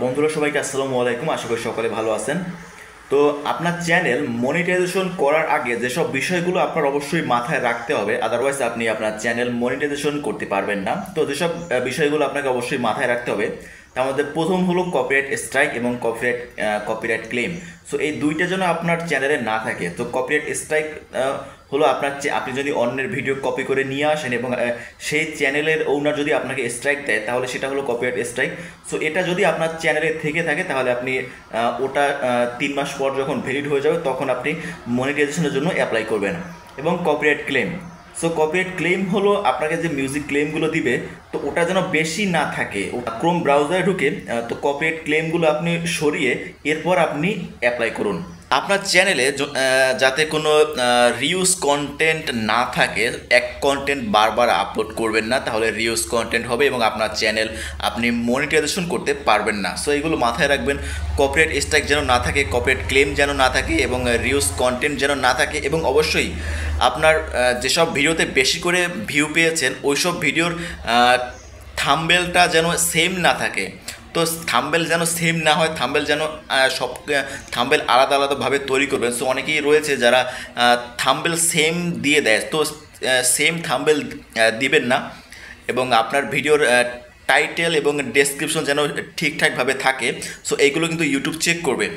বন্ধুরা সবাইকে আসসালামু আলাইকুম। আশা করি সকলে ভালো আছেন। তো আপনার চ্যানেল মনিটাইজেশন করার আগে যেসব বিষয়গুলো আপনার অবশ্যই মাথায় রাখতে হবে, আদারওয়াইজ আপনি আপনার চ্যানেল মনিটাইজেশন করতে পারবেন না। তো যেসব বিষয়গুলো আপনাকে অবশ্যই মাথায় রাখতে হবে, তার মধ্যে প্রথম হলো কপিরাইট স্ট্রাইক এবং কপিরাইট ক্লেম। সো এই দুইটা যেন আপনার চ্যানেলে না থাকে। তো কপিরাইট স্ট্রাইক হলো আপনি যদি অন্যের ভিডিও কপি করে নিয়ে আসেন এবং সেই চ্যানেলের ওনার যদি আপনাকে স্ট্রাইক দেয়, তাহলে সেটা হলো কপিরাইট স্ট্রাইক। সো এটা যদি আপনার চ্যানেলে থেকে থাকে, তাহলে আপনি ওটা 3 মাস পর যখন ভ্যালিড হয়ে যাবে, তখন আপনি মনিটাইজেশনের জন্য অ্যাপ্লাই করবেন। এবং copyright claim, so copyright claim হলো আপনাকে যে মিউজিক ক্লেমগুলো দিবে, তো ওটা যেন বেশি না থাকে। ক্রোম ব্রাউজারে ঢুকে তো কপিরাইট ক্লেমগুলো আপনি সরিয়ে এরপর আপনি অ্যাপ্লাই করুন। আপনার চ্যানেলে যাতে কোনো রিউজ কন্টেন্ট না থাকে, এক কন্টেন্ট বারবার আপলোড করবেন না, তাহলে রিউজ কন্টেন্ট হবে এবং আপনার চ্যানেল আপনি মনিটাইজেশন করতে পারবেন না। সো এইগুলো মাথায় রাখবেন। কপিরাইট স্ট্রাইক যেন না থাকে, কপিরাইট ক্লেম যেন না থাকে এবং রিউজ কন্টেন্ট যেন না থাকে। এবং অবশ্যই আপনার যেসব ভিডিওতে বেশি করে ভিউ পেয়েছেন, ওইসব ভিডিওর থাম্বনেলটা যেন সেম না থাকে। তো থাম্বনেল যেন সেম না হয়, থাম্বনেল যেন সব থাম্বনেল আলাদা আলাদাভাবে তৈরি করবেন। সো অনেকেই রয়েছে যারা থাম্বনেল সেম দিয়ে দেয়, তো সেম থাম্বনেল দিবেন না। এবং আপনার ভিডিওর টাইটেল এবং ডেসক্রিপশন যেন ঠিকঠাকভাবে থাকে। সো এইগুলো কিন্তু ইউটিউব চেক করবে।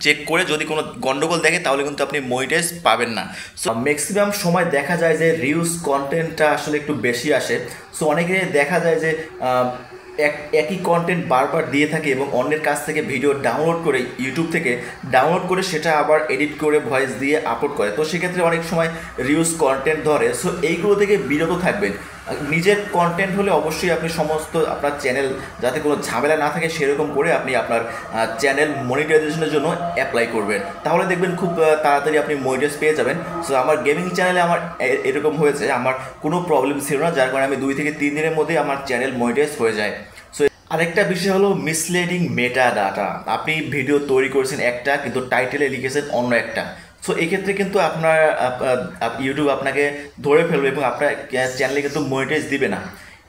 চেক করে যদি কোনো গন্ডগোল দেখে, তাহলে কিন্তু আপনি মনিটাইজ পাবেন না। সো ম্যাক্সিমাম সময় দেখা যায় যে রিউজ কন্টেন্টটা আসলে একটু বেশি আসে। সো অনেকে দেখা যায় যে একই কন্টেন্ট বারবার দিয়ে থাকে এবং অন্যের কাছ থেকে ভিডিও ডাউনলোড করে, ইউটিউব থেকে ডাউনলোড করে সেটা আবার এডিট করে ভয়েস দিয়ে আপলোড করে। তো সেক্ষেত্রে অনেক সময় রিউজ কন্টেন্ট ধরে। সো এইগুলো থেকে বিরত থাকবেন। নিজের কন্টেন্ট হলে অবশ্যই আপনি সমস্ত আপনার চ্যানেল যাতে কোনো ঝামেলা না থাকে, সেরকম করে আপনি আপনার চ্যানেল মনিটাইজেশনের জন্য অ্যাপ্লাই করবেন। তাহলে দেখবেন খুব তাড়াতাড়ি আপনি মনিটাইজ পেয়ে যাবেন। সো আমার গেমিং চ্যানেলে আমার এরকম হয়েছে, আমার কোনো প্রবলেম ছিল না, যার কারণে আমি 2 থেকে 3 দিনের মধ্যেই আমার চ্যানেল মনিটাইজ হয়ে যায়। সো আরেকটা বিষয় হলো মিসলিডিং মেটা ডাটা। আপনি ভিডিও তৈরি করেছেন একটা, কিন্তু টাইটেলে লিখেছেন অন্য একটা। সো এক্ষেত্রে কিন্তু আপনার ইউটিউব আপনাকে ধরে ফেলবে এবং আপনার চ্যানেলে কিন্তু মনিটাইজ দিবে না।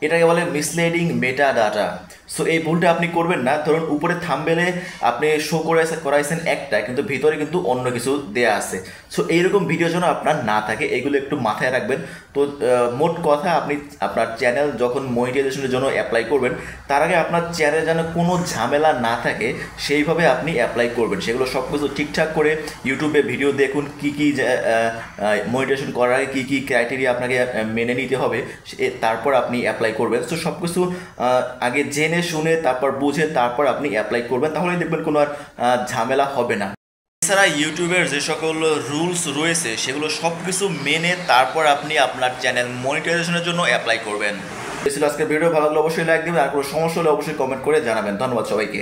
এটাকে বলে মিসলিডিং মেটা ডাটা। সো এই ভুলটা আপনি করবেন না। ধরুন উপরে থাম্বনেলে আপনি শো করাইছেন একটা, কিন্তু ভিতরে কিন্তু অন্য কিছু দেয়া আছে। সো এইরকম ভিডিও যেন আপনার না থাকে, এগুলো একটু মাথায় রাখবেন। তো মোট কথা, আপনি আপনার চ্যানেল যখন মনিটাইজেশনের জন্য অ্যাপ্লাই করবেন, তার আগে আপনার চ্যানেলে যেন কোনো ঝামেলা না থাকে, সেইভাবে আপনি অ্যাপ্লাই করবেন। সেগুলো সব কিছু ঠিকঠাক করে ইউটিউবে ভিডিও দেখুন, কী কী মনিটাইজেশন করার আগে কী কী ক্রাইটেরিয়া আপনাকে মেনে নিতে হবে, তারপর আপনি অ্যাপ্লাই করবেন। সো সব কিছু আগে জেনে শুনে, তারপর বুঝে, তারপর আপনি অ্যাপ্লাই করবেন। তাহলে দেখবেন কোনো আর ঝামেলা হবে না। এছাড়া ইউটিউবের যে সকল রুলস রয়েছে, সেগুলো সব কিছু মেনে তারপর আপনি আপনার চ্যানেল মনিটাইজেশনের জন্য অ্যাপ্লাই করবেন। আজকের ভিডিও ভালো লাগলে অবশ্যই লাইক দেবেন, আর কোনো সমস্যা হলে অবশ্যই কমেন্ট করে জানাবেন। ধন্যবাদ সবাইকে।